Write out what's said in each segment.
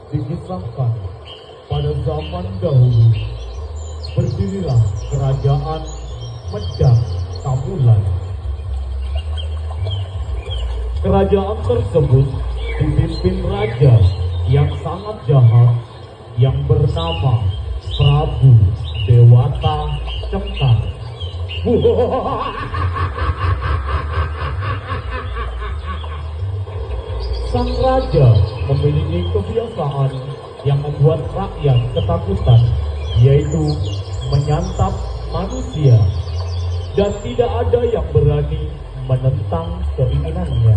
dikisahkan pada zaman dahulu berdirilah kerajaan Medang Kamulan. Kerajaan tersebut dipimpin raja yang sangat jahat yang bernama Prabu Dewata Cengkar. Sang raja memiliki kebiasaan yang membuat rakyat ketakutan, yaitu menyantap manusia, dan tidak ada yang berani menentang keinginannya.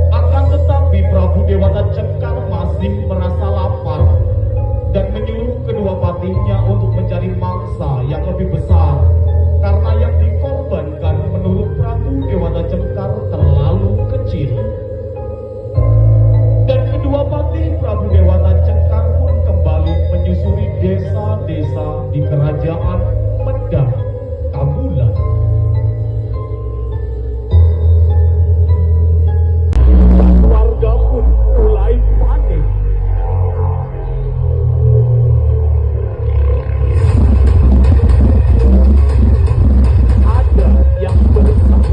Akan tetapi Prabu Dewata Cengkar masih merasa lapar dan menyuruh kedua patinya untuk mencari mangsa yang lebih besar, karena yang dikorbankan menurut Prabu Dewata Cengkar terlalu kecil. Dan kedua pati Prabu Dewata Cengkar pun kembali menyusuri desa-desa di kerajaan Medang Kamulan. Warga pun mulai panik. Ada yang berusaha,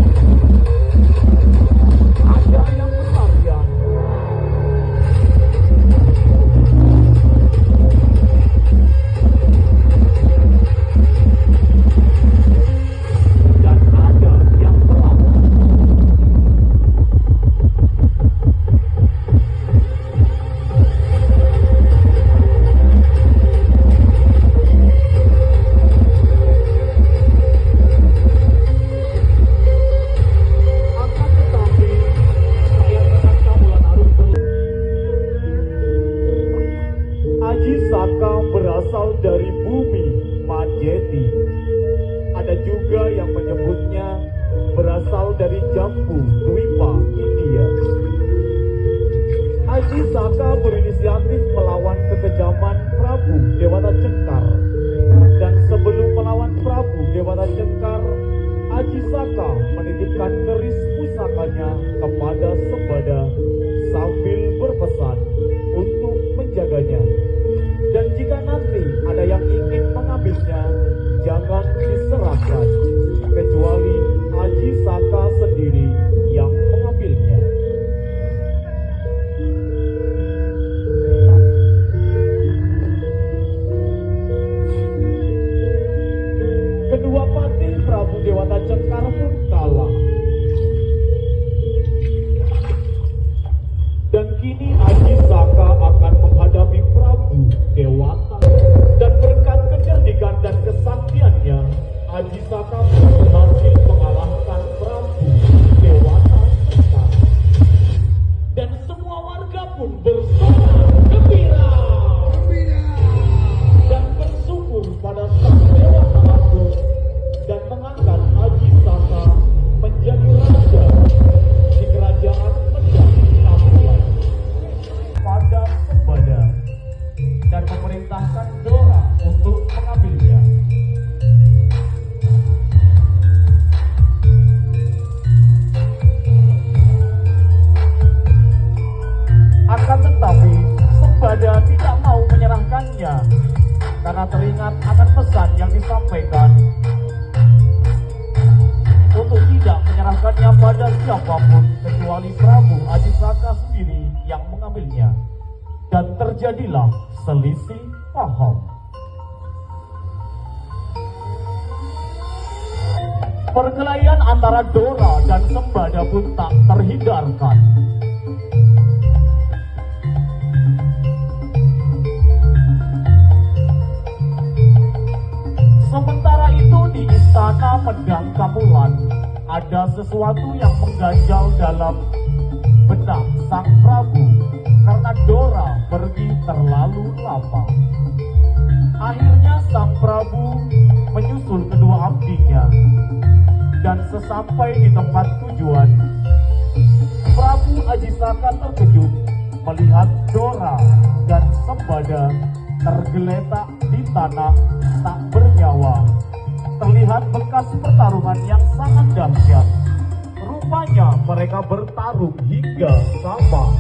ada yang berlarian. Dan ada yang melawan. Akan tetapi rakyat Medang Kamulan harus Aji Saka berasal dari bumi Majeti. Ada juga yang menyebutnya berasal dari Jambu Dwipa, India. Aji Saka berinisiatif melawan kekejaman Prabu Dewata Cengkar. Dan sebelum melawan Prabu Dewata Cengkar, Aji Saka menitipkan keris pusakanya kepada Sembada sambil berpesan untuk menjaganya. Dan jika nanti ada yang ingin mengambilnya, jangan diserahkan, kecuali Aji Saka sendiri yang mengambilnya. Kedua pati Prabu Dewata Cengkar pun kalah. Dan kini Aji Saka akan menghadapi Prabu Dewata. Dan berkat kecerdikan dan kesaktiannya, Aji Saka pun berhasil mengalahkan Prabu Dewata Cengkar. Dan semua warga pun bersorak gembira dan bersyukur pada Sang Dewata Agung dan mengangkat Aji Saka menjadi siapapun kecuali Prabu Ajisaka sendiri yang mengambilnya. Dan terjadilah selisih paham. Perkelahian antara Dora dan Sembada pun tak terhindarkan. Sementara itu di istana Pedang Kamulan ada sesuatu yang mengganjal dalam benak sang Prabu karena Dora pergi terlalu lama. Akhirnya sang Prabu menyusul kedua abdinya dan sesampai di tempat tujuan, Prabu Ajisaka terkejut melihat Dora dan Sembada tergeletak di tanah tak bernyawa. Terlihat bekas pertarungan yang sangat dahsyat. Rupanya mereka bertarung hingga sama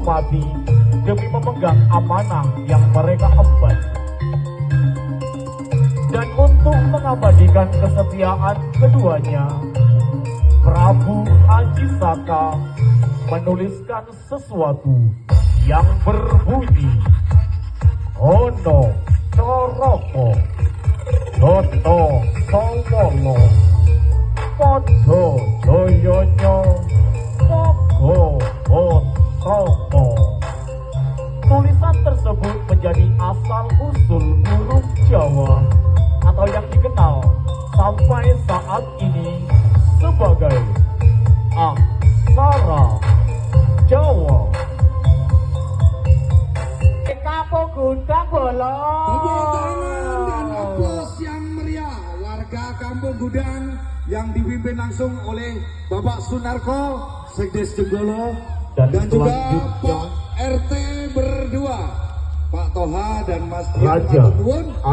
mati demi memegang amanah yang mereka emban. Dan untuk mengabadikan kesetiaan keduanya, Prabu Ajisaka menuliskan sesuatu yang berbunyi Ono Coroko Toto Sawolo Podo Joyonyo Mogo Botomo. Tulisan tersebut menjadi asal-usul huruf Jawa atau yang dikenal sampai saat ini sebagai aksara Jawa. Kampung Gudang Bolong. Tepuk tangan dan aplaus yang meriah warga Kampung Gudang yang dipimpin langsung oleh Bapak Sunarko, Sekdes Jenggolo, dan juga Pak RT berdua, Pak Toha dan Mas Raja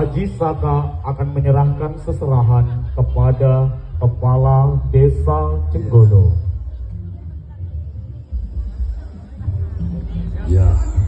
Ajisaka akan menyerahkan seserahan kepada Kepala Desa Jenggolo. Ya.